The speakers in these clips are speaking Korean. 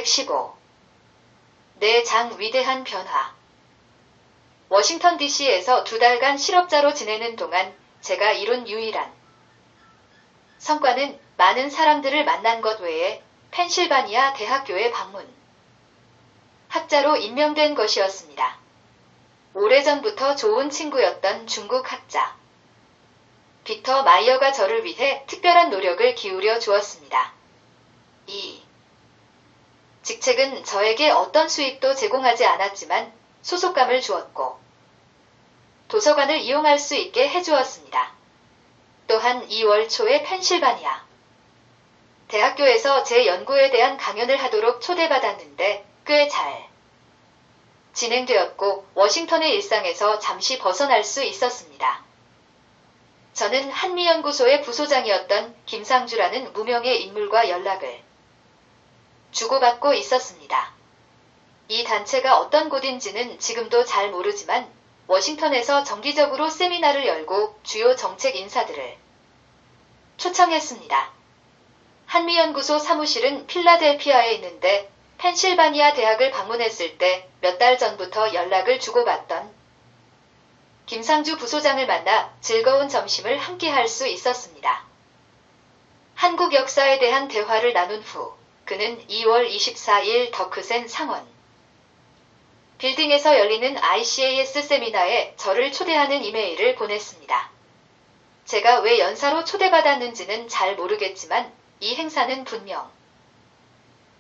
215. 내 장 위대한 변화. 워싱턴 DC에서 2달간 실업자로 지내는 동안 제가 이룬 유일한 성과는 많은 사람들을 만난 것 외에 펜실바니아 대학교에 방문. 학자로 임명된 것이었습니다. 오래전부터 좋은 친구였던 중국 학자 빅터 마이어가 저를 위해 특별한 노력을 기울여 주었습니다. 이 직책은 저에게 어떤 수입도 제공하지 않았지만 소속감을 주었고 도서관을 이용할 수 있게 해주었습니다. 또한 2월 초에 펜실바니아 대학교에서 제 연구에 대한 강연을 하도록 초대받았는데 꽤 잘 진행되었고 워싱턴의 일상에서 잠시 벗어날 수 있었습니다. 저는 한미연구소의 부소장이었던 김상주라는 무명의 인물과 연락을 주고받고 있었습니다. 이 단체가 어떤 곳인지는 지금도 잘 모르지만 워싱턴에서 정기적으로 세미나를 열고 주요 정책 인사들을 초청했습니다. 한미연구소 사무실은 필라델피아에 있는데 펜실바니아 대학을 방문했을 때 몇 달 전부터 연락을 주고받던 김상주 부소장을 만나 즐거운 점심을 함께 할 수 있었습니다. 한국 역사에 대한 대화를 나눈 후 그는 2월 24일 더크센 상원 빌딩에서 열리는 ICAS 세미나에 저를 초대하는 이메일을 보냈습니다. 제가 왜 연사로 초대받았는지는 잘 모르겠지만 이 행사는 분명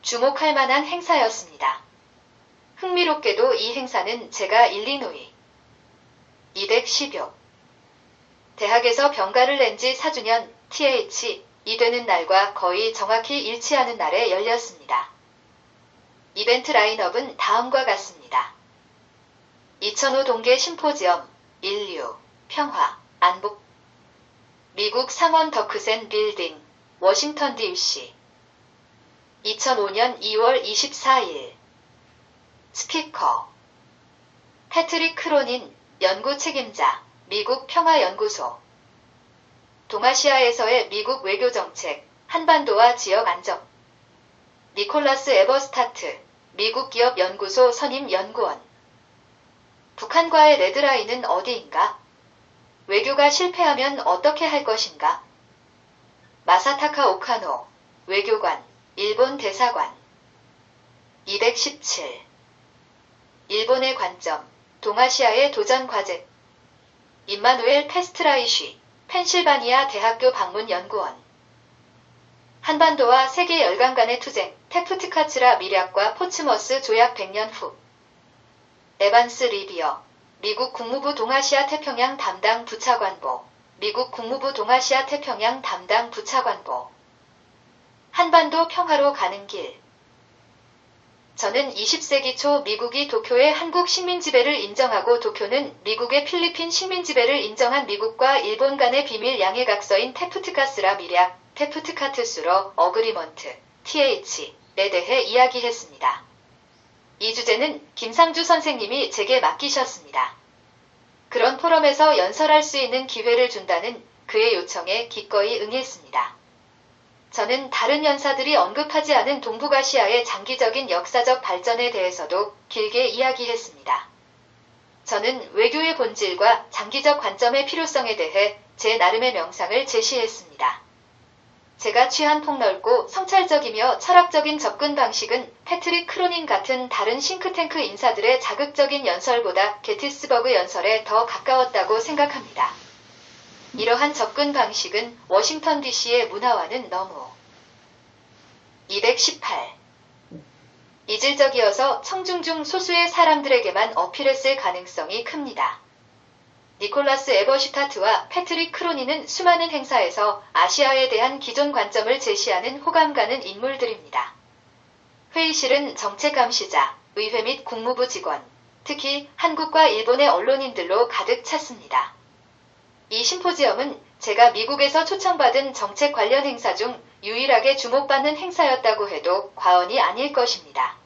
주목할 만한 행사였습니다. 흥미롭게도 이 행사는 제가 일리노이 216 대학에서 병가를 낸 지 4주년 TH이 되는 날과 거의 정확히 일치하는 날에 열렸습니다. 이벤트 라인업은 다음과 같습니다. 2005 동계 심포지엄, 인류, 평화, 안보, 미국 상원 더크센 빌딩, 워싱턴 DC 2005년 2월 24일 스피커 패트릭 크로닌 연구 책임자 미국 평화연구소 동아시아에서의 미국 외교정책 한반도와 지역 안정 니콜라스 에버스타트 미국 기업연구소 선임연구원 북한과의 레드라인은 어디인가? 외교가 실패하면 어떻게 할 것인가? 마사타카 오카노 외교관 일본 대사관 217 일본의 관점 동아시아의 도전 과제 임마누엘 페스트라이쉬 펜실바니아 대학교 방문 연구원 한반도와 세계 열강 간의 투쟁 테프트카츠라 밀약과 포츠머스 조약 100년 후 에반스 리비어 미국 국무부 동아시아 태평양 담당 부차관보 미국 국무부 동아시아 태평양 담당 부차관보 한반도 평화로 가는 길 저는 20세기 초 미국이 도쿄의 한국 식민지배를 인정하고 도쿄는 미국의 필리핀 식민지배를 인정한 미국과 일본 간의 비밀 양해각서인 테프트카스라 밀약, 테프트카트수로 어그리먼트, TH에 대해 이야기했습니다. 이 주제는 김상주 선생님이 제게 맡기셨습니다. 그런 포럼에서 연설할 수 있는 기회를 준다는 그의 요청에 기꺼이 응했습니다. 저는 다른 연사들이 언급하지 않은 동북아시아의 장기적인 역사적 발전에 대해서도 길게 이야기했습니다. 저는 외교의 본질과 장기적 관점의 필요성에 대해 제 나름의 명상을 제시했습니다. 제가 취한 폭넓고 성찰적이며 철학적인 접근 방식은 패트릭 크로닌 같은 다른 싱크탱크 인사들의 자극적인 연설보다 게티스버그 연설에 더 가까웠다고 생각합니다. 이러한 접근 방식은 워싱턴 DC의 문화와는 너무 218 이질적이어서 청중 중 소수의 사람들에게만 어필했을 가능성이 큽니다. 니콜라스 에버슈타트와 패트릭 크로니는 수많은 행사에서 아시아에 대한 기존 관점을 제시하는 호감 가는 인물들입니다. 회의실은 정책 감시자, 의회 및 국무부 직원, 특히 한국과 일본의 언론인들로 가득 찼습니다. 이 심포지엄은 제가 미국에서 초청받은 정책 관련 행사 중 유일하게 주목받는 행사였다고 해도 과언이 아닐 것입니다.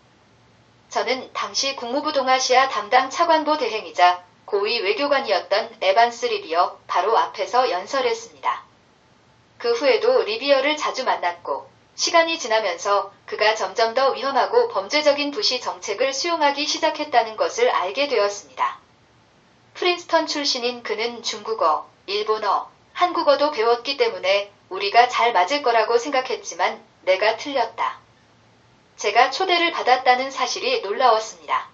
저는 당시 국무부 동아시아 담당 차관보 대행이자 고위 외교관이었던 에반스 리비어 바로 앞에서 연설했습니다. 그 후에도 리비어를 자주 만났고 시간이 지나면서 그가 점점 더 위험하고 범죄적인 부시 정책을 수용하기 시작했다는 것을 알게 되었습니다. 프린스턴 출신인 그는 중국어, 일본어, 한국어도 배웠기 때문에 우리가 잘 맞을 거라고 생각했지만 내가 틀렸다. 제가 초대를 받았다는 사실이 놀라웠습니다.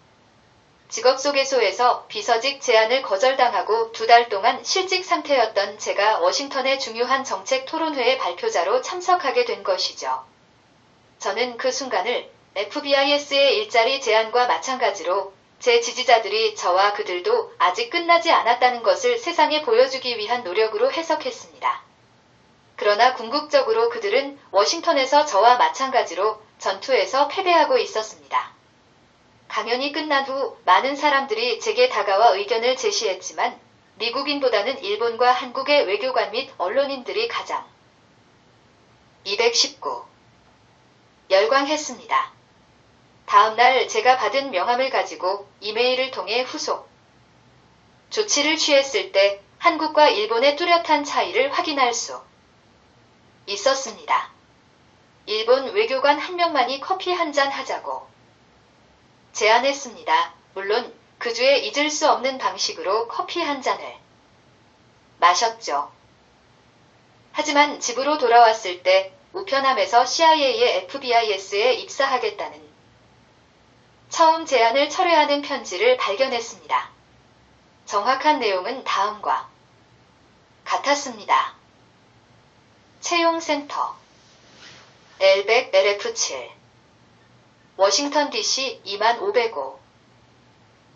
직업소개소에서 비서직 제안을 거절당하고 2달 동안 실직 상태였던 제가 워싱턴의 중요한 정책 토론회의 발표자로 참석하게 된 것이죠. 저는 그 순간을 FBIS의 일자리 제안과 마찬가지로 제 지지자들이 저와 그들도 아직 끝나지 않았다는 것을 세상에 보여주기 위한 노력으로 해석했습니다. 그러나 궁극적으로 그들은 워싱턴에서 저와 마찬가지로 전투에서 패배하고 있었습니다. 강연이 끝난 후 많은 사람들이 제게 다가와 의견을 제시했지만 미국인보다는 일본과 한국의 외교관 및 언론인들이 가장 219. 열광했습니다. 다음날 제가 받은 명함을 가지고 이메일을 통해 후속 조치를 취했을 때 한국과 일본의 뚜렷한 차이를 확인할 수 있었습니다. 일본 외교관 한 명만이 커피 한 잔 하자고 제안했습니다. 물론 그 주에 잊을 수 없는 방식으로 커피 한 잔을 마셨죠. 하지만 집으로 돌아왔을 때 우편함에서 CIA의 FBIS에 입사하겠다는 처음 제안을 철회하는 편지를 발견했습니다. 정확한 내용은 다음과 같았습니다. 채용센터 L100 LF7 워싱턴 DC 2505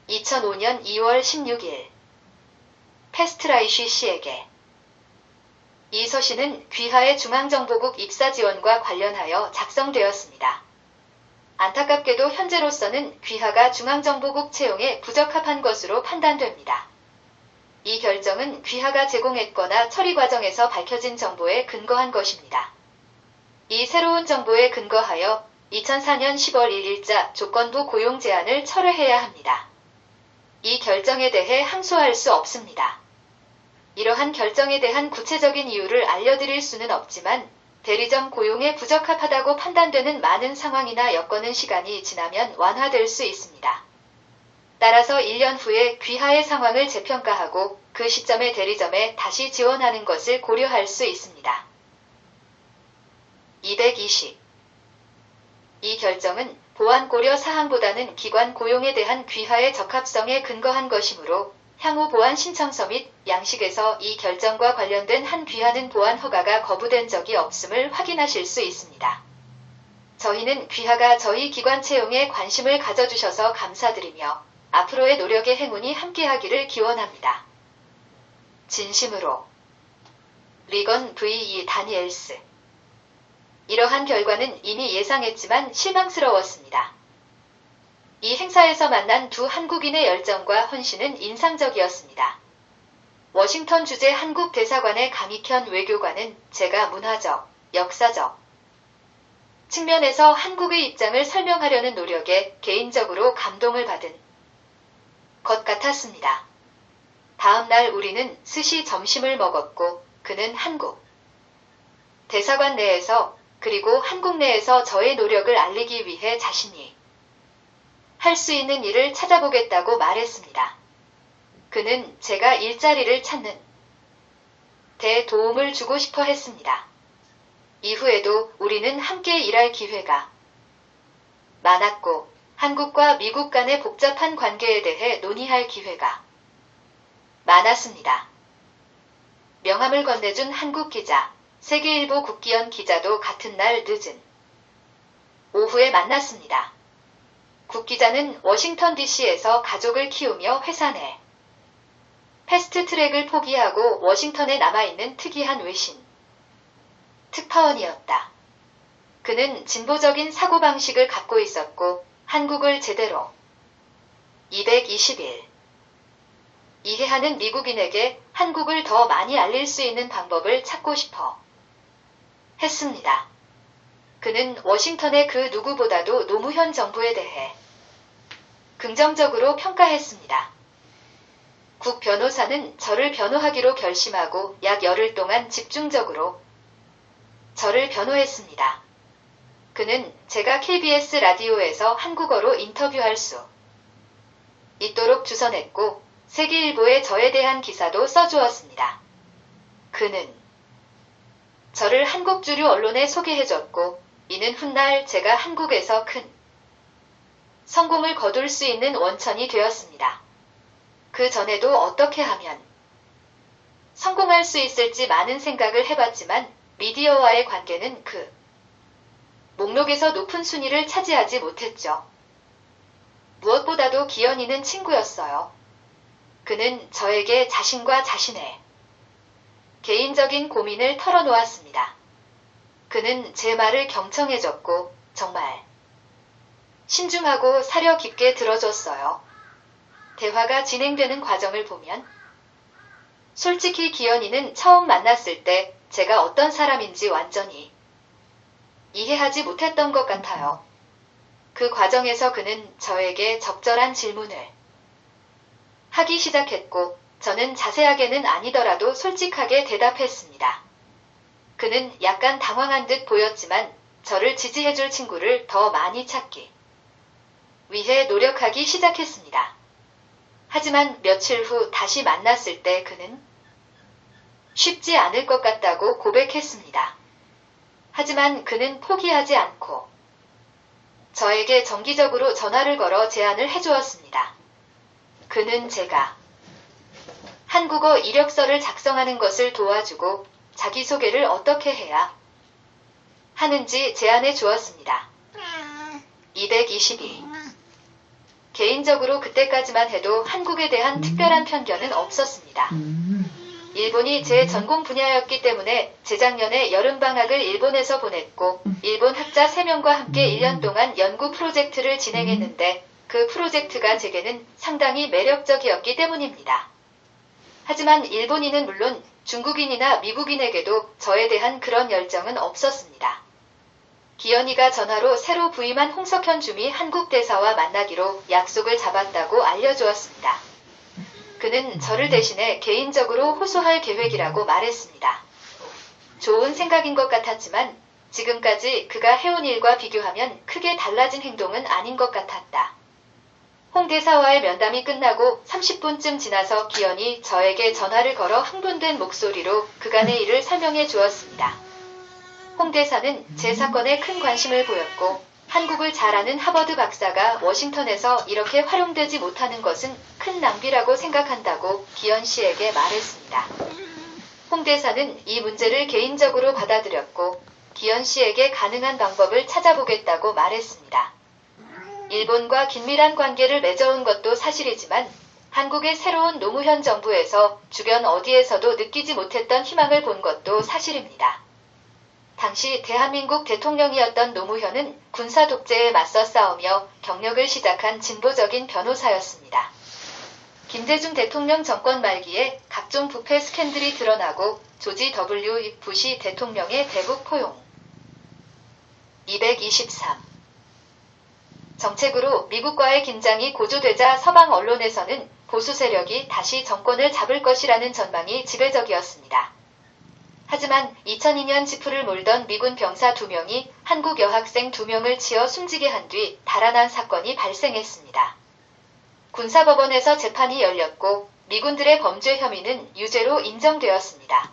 2005년 2월 16일 패스트라이쉬 씨에게 이 서신은 귀하의 중앙정보국 입사 지원과 관련하여 작성되었습니다. 안타깝게도 현재로서는 귀하가 중앙정보국 채용에 부적합한 것으로 판단됩니다. 이 결정은 귀하가 제공했거나 처리 과정에서 밝혀진 정보에 근거한 것입니다. 이 새로운 정보에 근거하여 2004년 10월 1일자 조건부 고용 제한을 철회해야 합니다. 이 결정에 대해 항소할 수 없습니다. 이러한 결정에 대한 구체적인 이유를 알려드릴 수는 없지만 대리점 고용에 부적합하다고 판단되는 많은 상황이나 여건은 시간이 지나면 완화될 수 있습니다. 따라서 1년 후에 귀하의 상황을 재평가하고 그 시점에 대리점에 다시 지원하는 것을 고려할 수 있습니다. 220. 이 결정은 보안 고려 사항보다는 기관 고용에 대한 귀하의 적합성에 근거한 것이므로 향후 보안 신청서 및 양식에서 이 결정과 관련된 한 귀하는 보안 허가가 거부된 적이 없음을 확인하실 수 있습니다. 저희는 귀하가 저희 기관 채용에 관심을 가져주셔서 감사드리며 앞으로의 노력의 행운이 함께하기를 기원합니다. 진심으로 리건 V.E. 다니엘스. 이러한 결과는 이미 예상했지만 실망스러웠습니다. 이 행사에서 만난 두 한국인의 열정과 헌신은 인상적이었습니다. 워싱턴 주재 한국 대사관의 강익현 외교관은 제가 문화적, 역사적 측면에서 한국의 입장을 설명하려는 노력에 개인적으로 감동을 받은 것 같았습니다. 다음 날 우리는 스시 점심을 먹었고 그는 한국 대사관 내에서 그리고 한국 내에서 저의 노력을 알리기 위해 자신이 할 수 있는 일을 찾아보겠다고 말했습니다. 그는 제가 일자리를 찾는 데 도움을 주고 싶어 했습니다. 이후에도 우리는 함께 일할 기회가 많았고 한국과 미국 간의 복잡한 관계에 대해 논의할 기회가 많았습니다. 명함을 건네준 한국 기자, 세계일보 국기현 기자도 같은 날 늦은 오후에 만났습니다. 국 기자는 워싱턴 DC에서 가족을 키우며 회사 내 패스트트랙을 포기하고 워싱턴에 남아있는 특이한 외신 특파원이었다. 그는 진보적인 사고방식을 갖고 있었고 한국을 제대로 221 이해하는 미국인에게 한국을 더 많이 알릴 수 있는 방법을 찾고 싶어 했습니다. 그는 워싱턴의 그 누구보다도 노무현 정부에 대해 긍정적으로 평가했습니다. 국 변호사는 저를 변호하기로 결심하고 약 열흘 동안 집중적으로 저를 변호했습니다. 그는 제가 KBS 라디오에서 한국어로 인터뷰할 수 있도록 주선했고 세계일보에 저에 대한 기사도 써주었습니다. 그는 저를 한국 주류 언론에 소개해줬고 이는 훗날 제가 한국에서 큰 성공을 거둘 수 있는 원천이 되었습니다. 그 전에도 어떻게 하면 성공할 수 있을지 많은 생각을 해봤지만 미디어와의 관계는 그 목록에서 높은 순위를 차지하지 못했죠. 무엇보다도 기현이는 친구였어요. 그는 저에게 자신과 자신의 개인적인 고민을 털어놓았습니다. 그는 제 말을 경청해줬고 정말 신중하고 사려 깊게 들어줬어요. 대화가 진행되는 과정을 보면 솔직히 기현이는 처음 만났을 때 제가 어떤 사람인지 완전히 이해하지 못했던 것 같아요. 그 과정에서 그는 저에게 적절한 질문을 하기 시작했고 저는 자세하게는 아니더라도 솔직하게 대답했습니다. 그는 약간 당황한 듯 보였지만 저를 지지해줄 친구를 더 많이 찾기 위해 노력하기 시작했습니다. 하지만 며칠 후 다시 만났을 때 그는 쉽지 않을 것 같다고 고백했습니다. 하지만 그는 포기하지 않고 저에게 정기적으로 전화를 걸어 제안을 해주었습니다. 그는 제가 한국어 이력서를 작성하는 것을 도와주고 자기소개를 어떻게 해야 하는지 제안해 주었습니다. 222. 개인적으로 그때까지만 해도 한국에 대한 특별한 편견은 없었습니다. 일본이 제 전공 분야였기 때문에 재작년에 여름방학을 일본에서 보냈고 일본 학자 3명과 함께 1년 동안 연구 프로젝트를 진행했는데 그 프로젝트가 제게는 상당히 매력적이었기 때문입니다. 하지만 일본인은 물론 중국인이나 미국인에게도 저에 대한 그런 열정은 없었습니다. 기현이가 전화로 새로 부임한 홍석현 주미 한국 대사와 만나기로 약속을 잡았다고 알려주었습니다. 그는 저를 대신해 개인적으로 호소할 계획이라고 말했습니다. 좋은 생각인 것 같았지만 지금까지 그가 해온 일과 비교하면 크게 달라진 행동은 아닌 것 같았다. 홍 대사와의 면담이 끝나고 30분쯤 지나서 기현이 저에게 전화를 걸어 흥분된 목소리로 그간의 일을 설명해 주었습니다. 홍 대사는 제 사건에 큰 관심을 보였고 한국을 잘 아는 하버드 박사가 워싱턴에서 이렇게 활용되지 못하는 것은 큰 낭비라고 생각한다고 기현 씨에게 말했습니다. 홍 대사는 이 문제를 개인적으로 받아들였고 기현 씨에게 가능한 방법을 찾아보겠다고 말했습니다. 일본과 긴밀한 관계를 맺어온 것도 사실이지만 한국의 새로운 노무현 정부에서 주변 어디에서도 느끼지 못했던 희망을 본 것도 사실입니다. 당시 대한민국 대통령이었던 노무현은 군사 독재에 맞서 싸우며 경력을 시작한 진보적인 변호사였습니다. 김대중 대통령 정권 말기에 각종 부패 스캔들이 드러나고 조지 W. 부시 대통령의 대북 포용 223. 정책으로 미국과의 긴장이 고조되자 서방 언론에서는 보수 세력이 다시 정권을 잡을 것이라는 전망이 지배적이었습니다. 하지만 2002년 지프를 몰던 미군 병사 2명이 한국 여학생 2명을 치어 숨지게 한 뒤 달아난 사건이 발생했습니다. 군사법원에서 재판이 열렸고 미군들의 범죄 혐의는 유죄로 인정되었습니다.